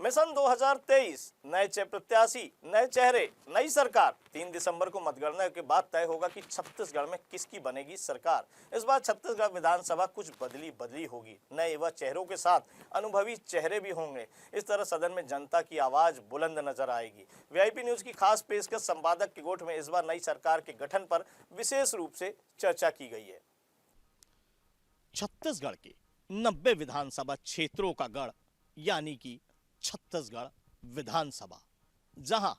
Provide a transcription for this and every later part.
Mission 2023, नए प्रत्याशी, नए चेहरे, नई सरकार। 3 दिसंबर को मतगणना के बाद तय होगा कि छत्तीसगढ़ में किसकी बनेगी सरकार। इस बार छत्तीसगढ़ विधानसभा कुछ बदली होगी। नए युवा चेहरों के साथ अनुभवी चेहरे भी होंगे। इस तरह सदन में जनता की आवाज बुलंद नजर आएगी। वीआईपी न्यूज की खास पेशकश संपादक के गोठ में इस बार नई सरकार के गठन पर विशेष रूप से चर्चा की गई है। छत्तीसगढ़ के 90 विधानसभा क्षेत्रों का गढ़ यानी कि छत्तीसगढ़ विधानसभा, जहां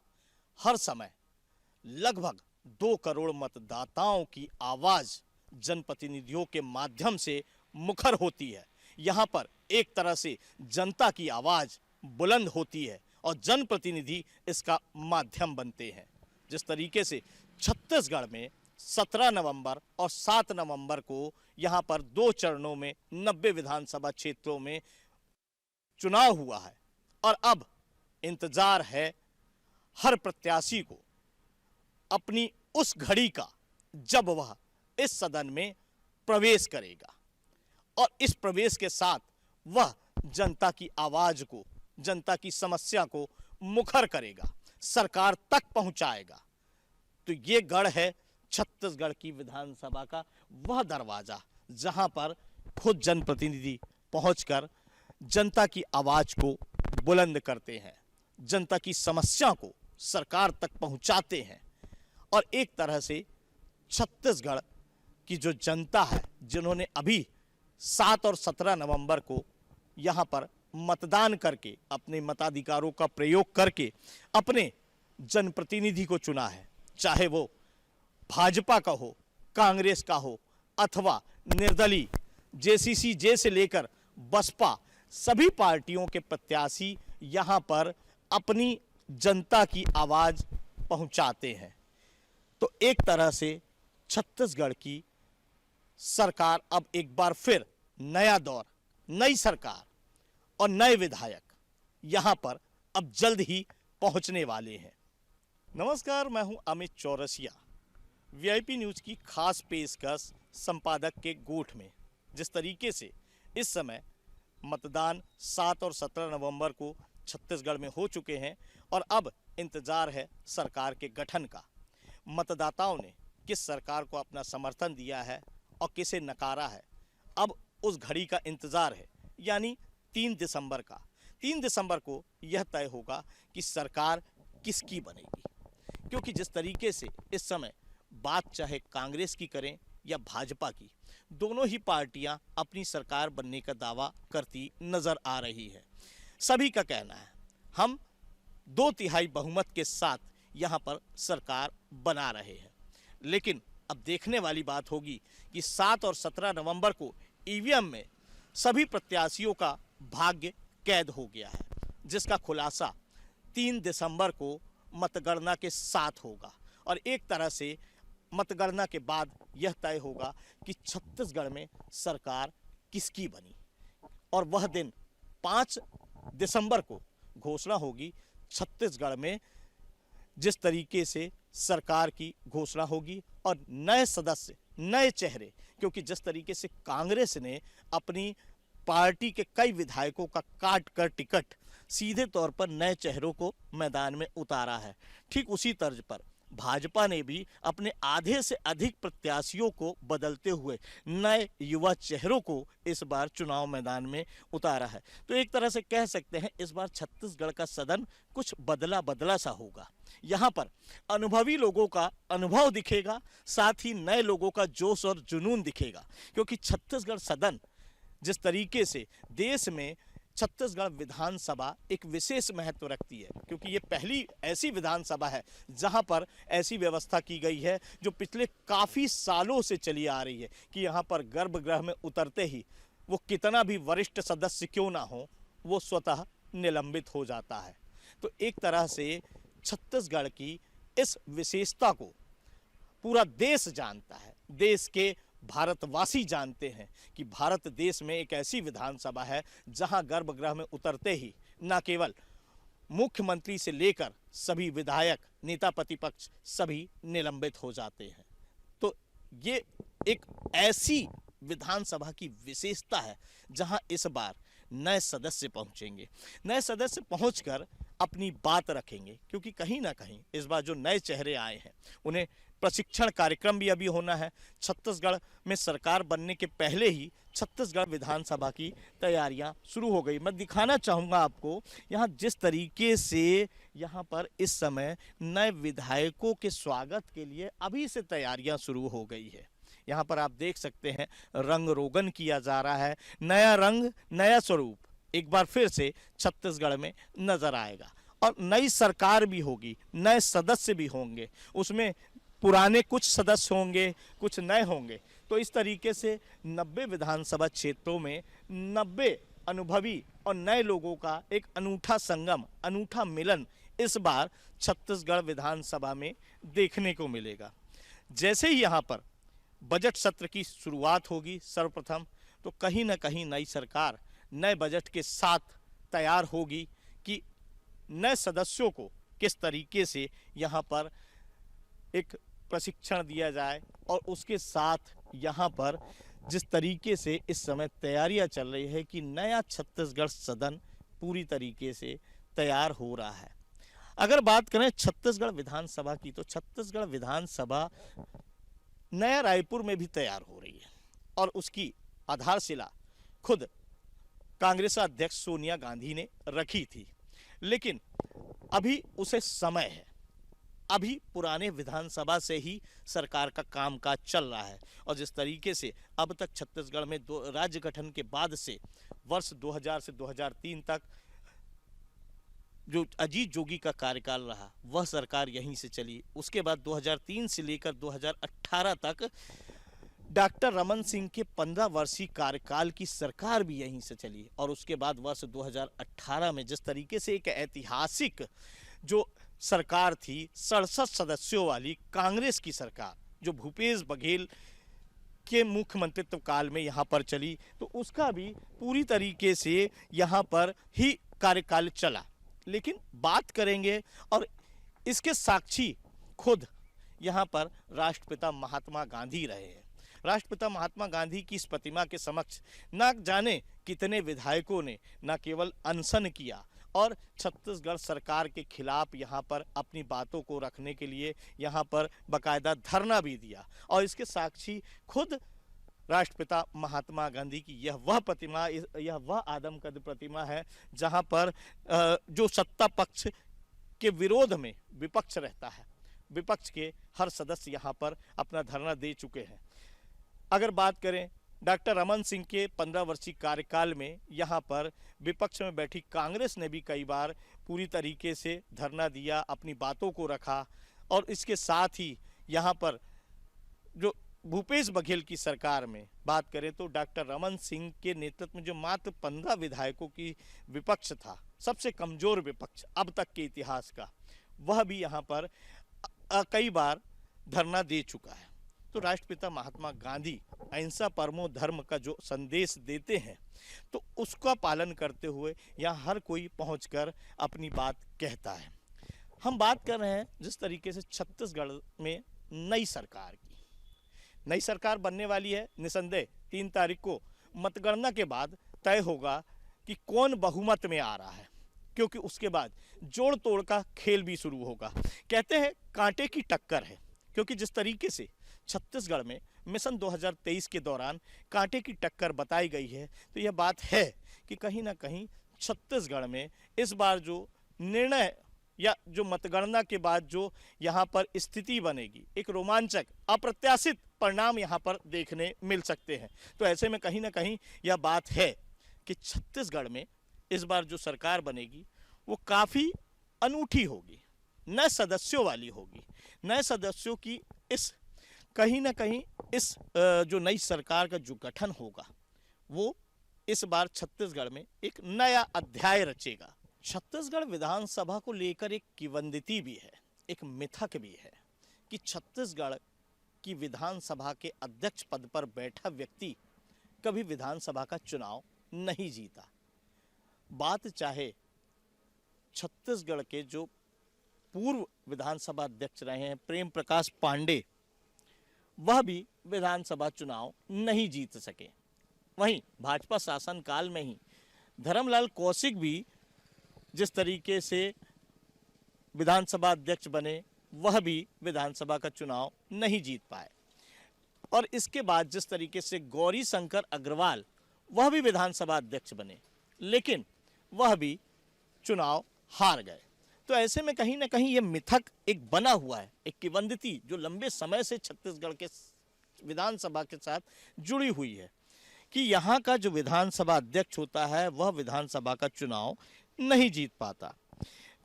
हर समय लगभग 2 करोड़ मतदाताओं की आवाज जनप्रतिनिधियों के माध्यम से मुखर होती है। यहां पर एक तरह से जनता की आवाज बुलंद होती है और जनप्रतिनिधि इसका माध्यम बनते हैं। जिस तरीके से छत्तीसगढ़ में 17 नवंबर और 7 नवंबर को यहां पर 2 चरणों में 90 विधानसभा क्षेत्रों में चुनाव हुआ है और अब इंतजार है हर प्रत्याशी को अपनी उस घड़ी का जब वह इस सदन में प्रवेश करेगा और इस प्रवेश के साथ वह जनता की आवाज को, जनता की समस्या को मुखर करेगा, सरकार तक पहुंचाएगा। तो ये गढ़ है छत्तीसगढ़ की विधानसभा का वह दरवाजा जहां पर खुद जनप्रतिनिधि पहुंचकर जनता की आवाज को बुलंद करते हैं, जनता की समस्या को सरकार तक पहुंचाते हैं। और एक तरह से छत्तीसगढ़ की जो जनता है, जिन्होंने अभी 7 और 17 नवंबर को यहां पर मतदान करके अपने मताधिकारों का प्रयोग करके अपने जनप्रतिनिधि को चुना है, चाहे वो भाजपा का हो, कांग्रेस का हो अथवा निर्दलीय, जेसीसी जे से लेकर बसपा, सभी पार्टियों के प्रत्याशी यहां पर अपनी जनता की आवाज पहुंचाते हैं। तो एक तरह से छत्तीसगढ़ की सरकार अब एक बार फिर नया दौर, नई सरकार और नए विधायक यहां पर अब जल्द ही पहुंचने वाले हैं। नमस्कार, मैं हूं अमित चौरसिया, वीआईपी न्यूज की खास पेशकश संपादक के गोठ में। जिस तरीके से इस समय मतदान 7 और 17 नवंबर को छत्तीसगढ़ में हो चुके हैं और अब इंतजार है सरकार के गठन का। मतदाताओं ने किस सरकार को अपना समर्थन दिया है और किसे नकारा है, अब उस घड़ी का इंतजार है, यानी 3 दिसंबर का। 3 दिसंबर को यह तय होगा कि सरकार किसकी बनेगी, क्योंकि जिस तरीके से इस समय बात चाहे कांग्रेस की करें या भाजपा की, दोनों ही पार्टियां अपनी सरकार बनने का दावा करती नजर आ रही है। सभी का कहना है हम 2/3 बहुमत के साथ यहां पर सरकार बना रहे हैं। लेकिन अब देखने वाली बात होगी कि 7 और 17 नवंबर को ईवीएम में सभी प्रत्याशियों का भाग्य कैद हो गया है, जिसका खुलासा 3 दिसंबर को मतगणना के साथ होगा और एक तरह से मतगणना के बाद यह तय होगा कि छत्तीसगढ़ में सरकार किसकी बनी और वह दिन 5 दिसंबर को घोषणा होगी। छत्तीसगढ़ में जिस तरीके से सरकार की घोषणा होगी और नए सदस्य, नए चेहरे, क्योंकि जिस तरीके से कांग्रेस ने अपनी पार्टी के कई विधायकों का काट कर टिकट सीधे तौर पर नए चेहरों को मैदान में उतारा है, ठीक उसी तर्ज पर भाजपा ने भी अपने आधे से अधिक प्रत्याशियों को बदलते हुए नए युवा चेहरों को इस बार चुनाव मैदान में उतारा है। तो एक तरह से कह सकते हैं इस बार छत्तीसगढ़ का सदन कुछ बदला बदला सा होगा। यहाँ पर अनुभवी लोगों का अनुभव दिखेगा, साथ ही नए लोगों का जोश और जुनून दिखेगा, क्योंकि छत्तीसगढ़ सदन जिस तरीके से देश में छत्तीसगढ़ विधानसभा एक विशेष महत्व रखती है, क्योंकि ये पहली ऐसी विधानसभा है जहां पर ऐसी व्यवस्था की गई है जो पिछले काफ़ी सालों से चली आ रही है कि यहां पर गर्भगृह में उतरते ही वो कितना भी वरिष्ठ सदस्य क्यों ना हो, वो स्वतः निलंबित हो जाता है। तो एक तरह से छत्तीसगढ़ की इस विशेषता को पूरा देश जानता है, देश के भारतवासी जानते हैं कि भारत देश में एक ऐसी विधानसभा है जहां गर्भगृह में उतरते ही न केवल मुख्यमंत्री से लेकर सभी विधायक, नेता प्रतिपक्ष सभी निलंबित हो जाते हैं। तो ये एक ऐसी विधानसभा की विशेषता है जहां इस बार नए सदस्य पहुंचेंगे। नए सदस्य पहुंचकर अपनी बात रखेंगे, क्योंकि कहीं ना कहीं इस बार जो नए चेहरे आए हैं उन्हें प्रशिक्षण कार्यक्रम भी अभी होना है। छत्तीसगढ़ में सरकार बनने के पहले ही छत्तीसगढ़ विधानसभा की तैयारियां शुरू हो गई। मैं दिखाना चाहूँगा आपको यहाँ जिस तरीके से यहाँ पर इस समय नए विधायकों के स्वागत के लिए अभी से तैयारियां शुरू हो गई है। यहाँ पर आप देख सकते हैं रंग रोगन किया जा रहा है। नया रंग नया स्वरूप एक बार फिर से छत्तीसगढ़ में नजर आएगा और नई सरकार भी होगी, नए सदस्य भी होंगे, उसमें पुराने कुछ सदस्य होंगे, कुछ नए होंगे। तो इस तरीके से 90 विधानसभा क्षेत्रों में 90 अनुभवी और नए लोगों का एक अनूठा संगम, अनूठा मिलन इस बार छत्तीसगढ़ विधानसभा में देखने को मिलेगा। जैसे ही यहाँ पर बजट सत्र की शुरुआत होगी सर्वप्रथम, तो कहीं ना कहीं नई सरकार नए बजट के साथ तैयार होगी कि नए सदस्यों को किस तरीके से यहाँ पर एक प्रशिक्षण दिया जाए और उसके साथ यहाँ पर जिस तरीके से इस समय तैयारियां चल रही है कि नया छत्तीसगढ़ सदन पूरी तरीके से तैयार हो रहा है। अगर बात करें छत्तीसगढ़ विधानसभा की, तो छत्तीसगढ़ विधानसभा नया रायपुर में भी तैयार हो रही है और उसकी आधारशिला खुद कांग्रेस अध्यक्ष सोनिया गांधी ने रखी थी। लेकिन अभी उसे समय है, अभी पुराने विधानसभा से ही सरकार का कामकाज चल रहा है। और जिस तरीके से अब तक छत्तीसगढ़ में राज्य गठन के बाद से वर्ष 2000 से 2003 तक जो अजीत जोगी का कार्यकाल रहा, वह सरकार यहीं से चली। उसके बाद 2003 से लेकर 2018 तक डॉक्टर रमन सिंह के 15 वर्षीय कार्यकाल की सरकार भी यहीं से चली। और उसके बाद वर्ष 2018 में जिस तरीके से एक ऐतिहासिक जो सरकार थी 67 सदस्यों वाली कांग्रेस की सरकार, जो भूपेश बघेल के मुख्यमंत्रित्व काल में यहाँ पर चली, तो उसका भी पूरी तरीके से यहाँ पर ही कार्यकाल चला। लेकिन बात करेंगे और इसके साक्षी खुद यहाँ पर राष्ट्रपिता महात्मा गांधी रहे हैं। राष्ट्रपिता महात्मा गांधी की इस प्रतिमा के समक्ष न जाने कितने विधायकों ने न केवल अनशन किया और छत्तीसगढ़ सरकार के खिलाफ यहाँ पर अपनी बातों को रखने के लिए यहाँ पर बाकायदा धरना भी दिया। और इसके साक्षी खुद राष्ट्रपिता महात्मा गांधी की यह वह प्रतिमा, यह वह आदमकद प्रतिमा है जहाँ पर जो सत्ता पक्ष के विरोध में विपक्ष रहता है, विपक्ष के हर सदस्य यहाँ पर अपना धरना दे चुके हैं। अगर बात करें डॉक्टर रमन सिंह के 15 वर्षीय कार्यकाल में यहाँ पर विपक्ष में बैठी कांग्रेस ने भी कई बार पूरी तरीके से धरना दिया, अपनी बातों को रखा। और इसके साथ ही यहाँ पर जो भूपेश बघेल की सरकार में बात करें तो डॉक्टर रमन सिंह के नेतृत्व में जो मात्र 15 विधायकों की विपक्ष था, सबसे कमजोर विपक्ष अब तक के इतिहास का, वह भी यहाँ पर कई बार धरना दे चुका है। तो राष्ट्रपिता महात्मा गांधी अहिंसा परमो धर्म का जो संदेश देते हैं, तो उसका पालन करते हुए यहाँ हर कोई पहुंचकर अपनी बात कहता है। हम बात कर रहे हैं जिस तरीके से छत्तीसगढ़ में नई सरकार की, नई सरकार बनने वाली है। निसंदेह 3 तारीख को मतगणना के बाद तय होगा कि कौन बहुमत में आ रहा है, क्योंकि उसके बाद जोड़ तोड़ का खेल भी शुरू होगा। कहते हैं कांटे की टक्कर है, क्योंकि जिस तरीके से छत्तीसगढ़ में मिशन 2023 के दौरान कांटे की टक्कर बताई गई है, तो यह बात है कि कहीं ना कहीं छत्तीसगढ़ में इस बार जो निर्णय या जो मतगणना के बाद जो यहाँ पर स्थिति बनेगी, एक रोमांचक अप्रत्याशित परिणाम यहाँ पर देखने मिल सकते हैं। तो ऐसे में कहीं ना कहीं यह बात है कि छत्तीसगढ़ में इस बार जो सरकार बनेगी वो काफ़ी अनूठी होगी, नए सदस्यों वाली होगी। नए सदस्यों की इस कहीं ना कहीं इस जो नई सरकार का जो गठन होगा वो इस बार छत्तीसगढ़ में एक नया अध्याय रचेगा। छत्तीसगढ़ विधानसभा को लेकर एक किंवदंती भी है, एक मिथक भी है कि छत्तीसगढ़ की विधानसभा के अध्यक्ष पद पर बैठा व्यक्ति कभी विधानसभा का चुनाव नहीं जीता। बात चाहे छत्तीसगढ़ के जो पूर्व विधानसभा अध्यक्ष रहे हैं प्रेम प्रकाश पांडे, वह भी विधानसभा चुनाव नहीं जीत सके। वहीं भाजपा शासन काल में ही धर्मलाल कौशिक भी जिस तरीके से विधानसभा अध्यक्ष बने, वह भी विधानसभा का चुनाव नहीं जीत पाए। और इसके बाद जिस तरीके से गौरी शंकर अग्रवाल, वह भी विधानसभा अध्यक्ष बने, लेकिन वह भी चुनाव हार गए। तो ऐसे में कहीं ना कहीं ये मिथक एक बना हुआ है, एक किंवदंती जो लंबे समय से छत्तीसगढ़ के विधानसभा के साथ जुड़ी हुई है कि यहाँ का जो विधानसभा अध्यक्ष होता है वह विधानसभा का चुनाव नहीं जीत पाता।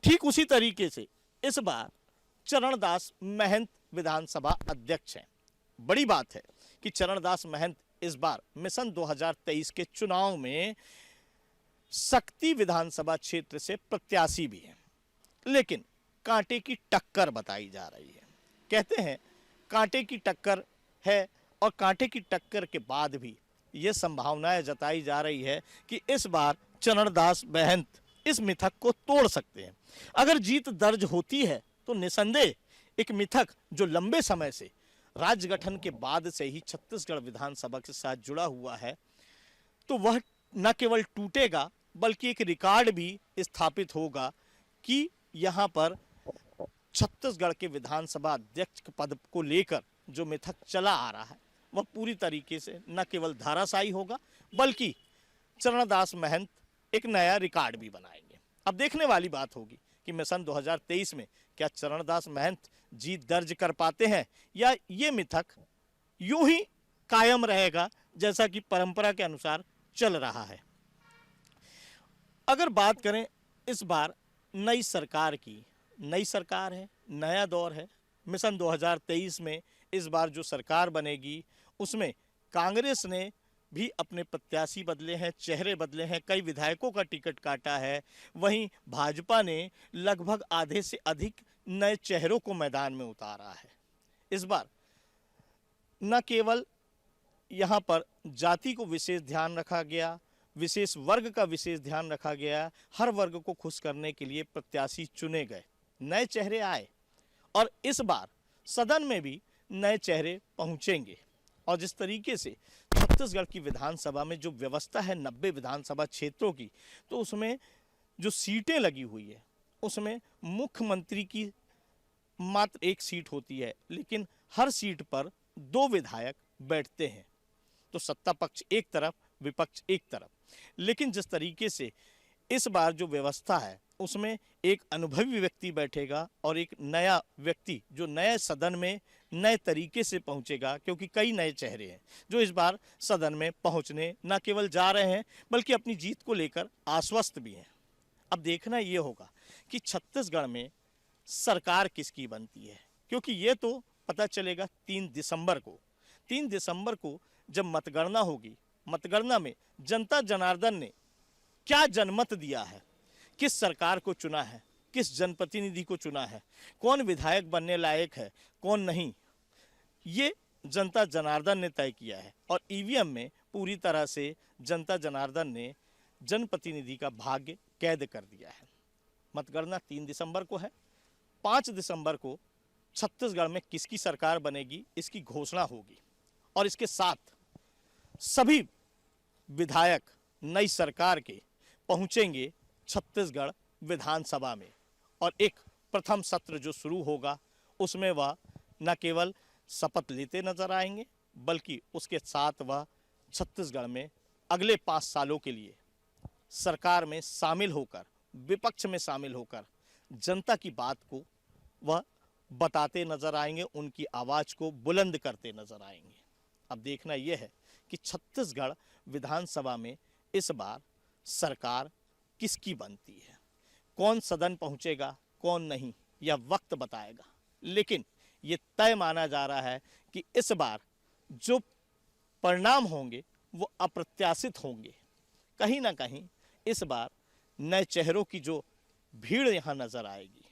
ठीक उसी तरीके से इस बार चरणदास महंत विधानसभा अध्यक्ष हैं। बड़ी बात है कि चरणदास महंत इस बार मिशन 2023 के चुनाव में सक्ती विधानसभा क्षेत्र से प्रत्याशी भी हैं, लेकिन कांटे की टक्कर बताई जा रही है। कहते हैं कांटे की टक्कर है, और कांटे की टक्कर के बाद भी ये संभावनाएं जताई जा रही है कि इस बार चरणदास महंत इस मिथक को तोड़ सकते हैं। अगर जीत दर्ज होती है तो निसंदेह एक मिथक जो लंबे समय से राज्य गठन के बाद से ही छत्तीसगढ़ विधानसभा के साथ जुड़ा हुआ है, तो वह न केवल टूटेगा बल्कि एक रिकॉर्ड भी स्थापित होगा कि यहाँ पर छत्तीसगढ़ के विधानसभा अध्यक्ष के पद को लेकर जो मिथक चला आ रहा है वह पूरी तरीके से न केवल धाराशायी होगा बल्कि चरणदास महंत एक नया रिकॉर्ड भी बनाएंगे। अब देखने वाली बात होगी कि मिशन 2023 में क्या चरणदास महंत जीत दर्ज कर पाते हैं या ये मिथक यूं ही कायम रहेगा जैसा कि परंपरा के अनुसार चल रहा है। अगर बात करें इस बार नई सरकार की, नई सरकार है, नया दौर है। मिशन 2023 में इस बार जो सरकार बनेगी उसमें कांग्रेस ने भी अपने प्रत्याशी बदले हैं, चेहरे बदले हैं, कई विधायकों का टिकट काटा है। वहीं भाजपा ने लगभग आधे से अधिक नए चेहरों को मैदान में उतारा है। इस बार न केवल यहाँ पर जाति को विशेष ध्यान रखा गया, विशेष वर्ग का विशेष ध्यान रखा गया, हर वर्ग को खुश करने के लिए प्रत्याशी चुने गए, नए चेहरे आए और इस बार सदन में भी नए चेहरे पहुंचेंगे। और जिस तरीके से छत्तीसगढ़ की विधानसभा में जो व्यवस्था है 90 विधानसभा क्षेत्रों की, तो उसमें जो सीटें लगी हुई है उसमें मुख्यमंत्री की मात्र एक सीट होती है, लेकिन हर सीट पर 2 विधायक बैठते हैं। तो सत्ता पक्ष एक तरफ, विपक्ष एक तरफ। लेकिन जिस तरीके से इस बार जो व्यवस्था है उसमें एक अनुभवी व्यक्ति बैठेगा और एक नया व्यक्ति जो नए सदन में नए तरीके से पहुंचेगा, क्योंकि कई नए चेहरे हैं जो इस बार सदन में पहुंचने न केवल जा रहे हैं बल्कि अपनी जीत को लेकर आश्वस्त भी हैं। अब देखना ये होगा कि छत्तीसगढ़ में सरकार किसकी बनती है, क्योंकि ये तो पता चलेगा 3 दिसंबर को। 3 दिसंबर को जब मतगणना होगी, मतगणना में जनता जनार्दन ने क्या जनमत दिया है, किस सरकार को चुना है, किस जनप्रतिनिधि को चुना है, कौन विधायक बनने लायक है, कौन नहीं, ये जनता जनार्दन ने तय किया है। और ईवीएम में पूरी तरह से जनता जनार्दन ने जनप्रतिनिधि का भाग्य कैद कर दिया है। मतगणना 3 दिसंबर को है। 5 दिसंबर को छत्तीसगढ़ में किसकी सरकार बनेगी इसकी घोषणा होगी और इसके साथ सभी विधायक नई सरकार के पहुंचेंगे छत्तीसगढ़ विधानसभा में और एक प्रथम सत्र जो शुरू होगा उसमें वह न केवल शपथ लेते नजर आएंगे बल्कि उसके साथ वह छत्तीसगढ़ में अगले 5 सालों के लिए सरकार में शामिल होकर, विपक्ष में शामिल होकर जनता की बात को वह बताते नजर आएंगे, उनकी आवाज़ को बुलंद करते नजर आएंगे। अब देखना यह है कि छत्तीसगढ़ विधानसभा में इस बार सरकार किसकी बनती है, कौन सदन पहुंचेगा कौन नहीं, यह वक्त बताएगा। लेकिन ये तय माना जा रहा है कि इस बार जो परिणाम होंगे वो अप्रत्याशित होंगे। कहीं ना कहीं इस बार नए चेहरों की जो भीड़ यहाँ नजर आएगी,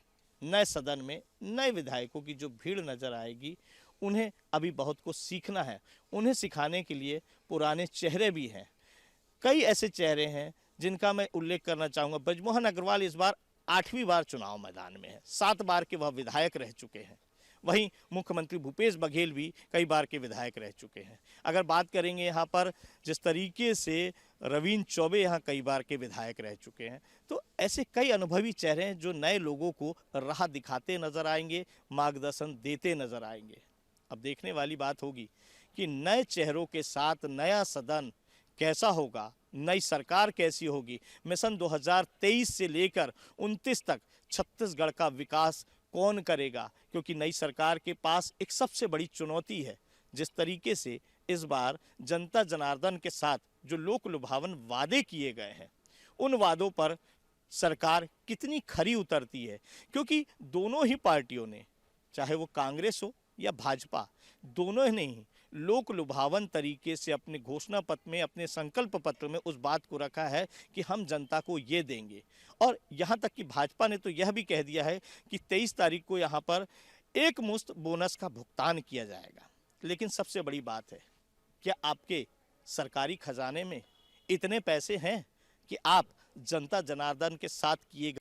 नए सदन में नए विधायकों की जो भीड़ नजर आएगी, उन्हें अभी बहुत कुछ सीखना है। उन्हें सिखाने के लिए पुराने चेहरे भी हैं। कई ऐसे चेहरे हैं जिनका मैं उल्लेख करना चाहूँगा। ब्रजमोहन अग्रवाल इस बार 8वीं बार चुनाव मैदान में है, 7 बार के वह विधायक रह चुके हैं। वहीं मुख्यमंत्री भूपेश बघेल भी कई बार के विधायक रह चुके हैं। अगर बात करेंगे यहाँ पर जिस तरीके से रवींद्र चौबे यहाँ कई बार के विधायक रह चुके हैं, तो ऐसे कई अनुभवी चेहरे हैं जो नए लोगों को राह दिखाते नजर आएंगे, मार्गदर्शन देते नजर आएंगे। अब देखने वाली बात होगी कि नए चेहरों के साथ नया सदन कैसा होगा, नई सरकार कैसी होगी, मिशन 2023 से लेकर 29 तक छत्तीसगढ़ का विकास कौन करेगा, क्योंकि नई सरकार के पास एक सबसे बड़ी चुनौती है। जिस तरीके से इस बार जनता जनार्दन के साथ जो लोक लुभावन वादे किए गए हैं, उन वादों पर सरकार कितनी खरी उतरती है, क्योंकि दोनों ही पार्टियों ने, चाहे वो कांग्रेस हो या भाजपा, दोनों ने ही लोक लुभावन तरीके से अपने घोषणा पत्र में, अपने संकल्प पत्र में उस बात को रखा है कि हम जनता को ये देंगे। और यहाँ तक कि भाजपा ने तो यह भी कह दिया है कि 23 तारीख को यहाँ पर एक मुश्त बोनस का भुगतान किया जाएगा। लेकिन सबसे बड़ी बात है, क्या आपके सरकारी खजाने में इतने पैसे हैं कि आप जनता जनार्दन के साथ किए